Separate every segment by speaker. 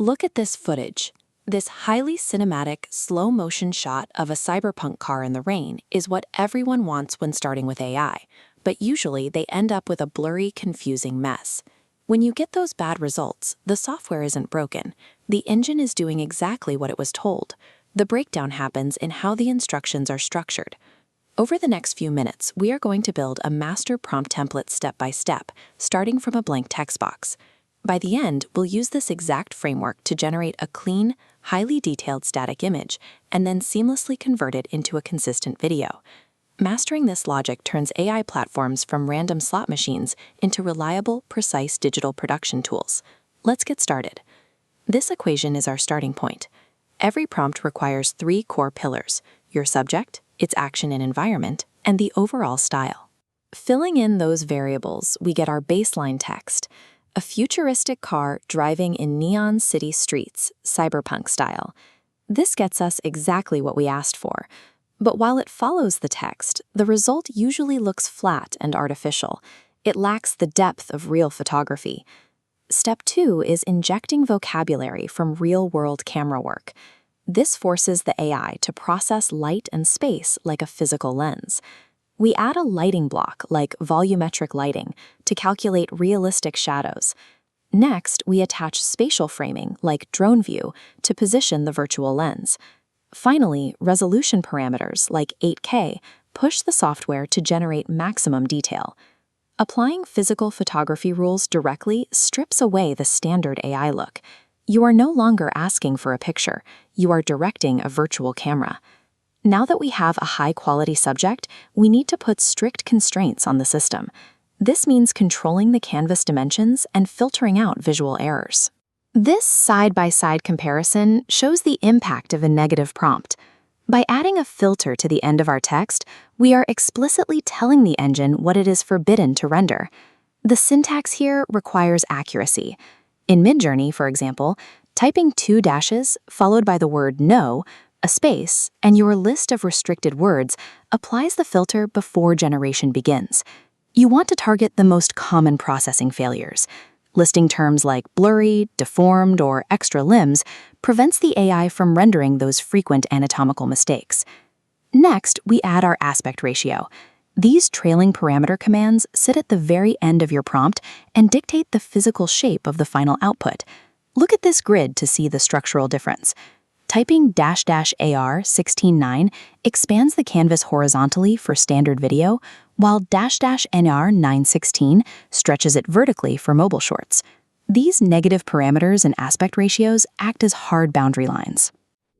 Speaker 1: Look at this footage. This highly cinematic, slow-motion shot of a cyberpunk car in the rain is what everyone wants when starting with AI, but usually they end up with a blurry, confusing mess. When you get those bad results, the software isn't broken. The engine is doing exactly what it was told. The breakdown happens in how the instructions are structured. Over the next few minutes, we are going to build a master prompt template step by step, starting from a blank text box. By the end, we'll use this exact framework to generate a clean, highly detailed static image, and then seamlessly convert it into a consistent video. Mastering this logic turns AI platforms from random slot machines into reliable, precise digital production tools. Let's get started. This equation is our starting point. Every prompt requires 3 core pillars: your subject, its action and environment, and the overall style. Filling in those variables, we get our baseline text: a futuristic car driving in neon city streets, cyberpunk style. This gets us exactly what we asked for. But while it follows the text, the result usually looks flat and artificial. It lacks the depth of real photography. Step 2 is injecting vocabulary from real-world camera work. This forces the AI to process light and space like a physical lens. We add a lighting block, like volumetric lighting, to calculate realistic shadows. Next, we attach spatial framing, like drone view, to position the virtual lens. Finally, resolution parameters, like 8K, push the software to generate maximum detail. Applying physical photography rules directly strips away the standard AI look. You are no longer asking for a picture, you are directing a virtual camera. Now that we have a high-quality subject, we need to put strict constraints on the system. This means controlling the canvas dimensions and filtering out visual errors. This side-by-side comparison shows the impact of a negative prompt. By adding a filter to the end of our text, we are explicitly telling the engine what it is forbidden to render. The syntax here requires accuracy. In Midjourney, for example, typing 2 dashes followed by the word no, a space, and your list of restricted words applies the filter before generation begins. You want to target the most common processing failures. Listing terms like blurry, deformed, or extra limbs prevents the AI from rendering those frequent anatomical mistakes. Next, we add our aspect ratio. These trailing parameter commands sit at the very end of your prompt and dictate the physical shape of the final output. Look at this grid to see the structural difference. Typing --AR 16:9 expands the canvas horizontally for standard video, while --NR 9:16 stretches it vertically for mobile shorts. These negative parameters and aspect ratios act as hard boundary lines.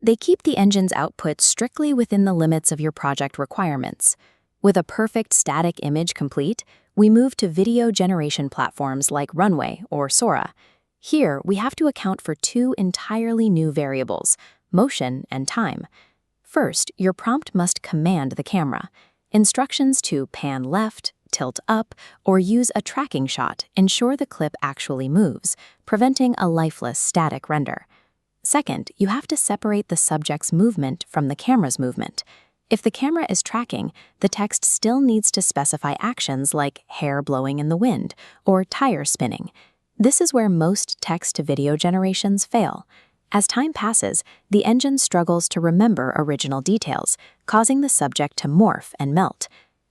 Speaker 1: They keep the engine's output strictly within the limits of your project requirements. With a perfect static image complete, we move to video generation platforms like Runway or Sora. Here, we have to account for 2 entirely new variables: motion and time. First, your prompt must command the camera. Instructions to pan left, tilt up, or use a tracking shot ensure the clip actually moves, preventing a lifeless static render. Second, you have to separate the subject's movement from the camera's movement. If the camera is tracking, the text still needs to specify actions like hair blowing in the wind or tire spinning. This is where most text-to-video generations fail. As time passes, the engine struggles to remember original details, causing the subject to morph and melt.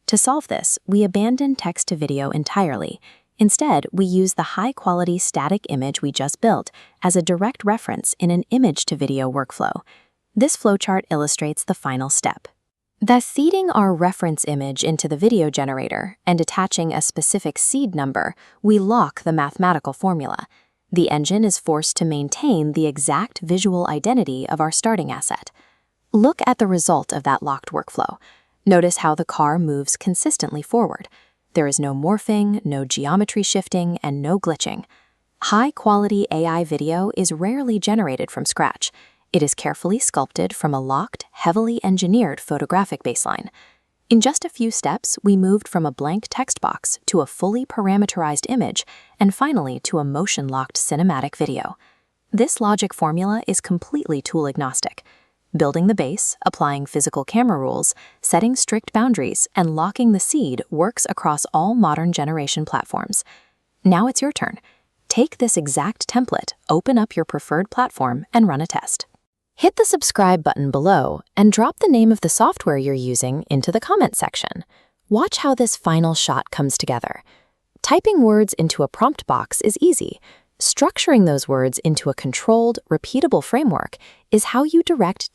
Speaker 1: To solve this, we abandon text-to-video entirely. Instead, we use the high-quality static image we just built as a direct reference in an image-to-video workflow. This flowchart illustrates the final step. Thus, seeding our reference image into the video generator and attaching a specific seed number, we lock the mathematical formula. The engine is forced to maintain the exact visual identity of our starting asset. Look at the result of that locked workflow. Notice how the car moves consistently forward. There is no morphing, no geometry shifting, and no glitching. High-quality AI video is rarely generated from scratch. It is carefully sculpted from a locked, heavily engineered photographic baseline. In just a few steps, we moved from a blank text box to a fully parameterized image, and finally to a motion-locked cinematic video. This logic formula is completely tool-agnostic. Building the base, applying physical camera rules, setting strict boundaries, and locking the seed works across all modern generation platforms. Now it's your turn. Take this exact template, open up your preferred platform, and run a test. Hit the subscribe button below and drop the name of the software you're using into the comment section. Watch how this final shot comes together. Typing words into a prompt box is easy. Structuring those words into a controlled, repeatable framework is how you direct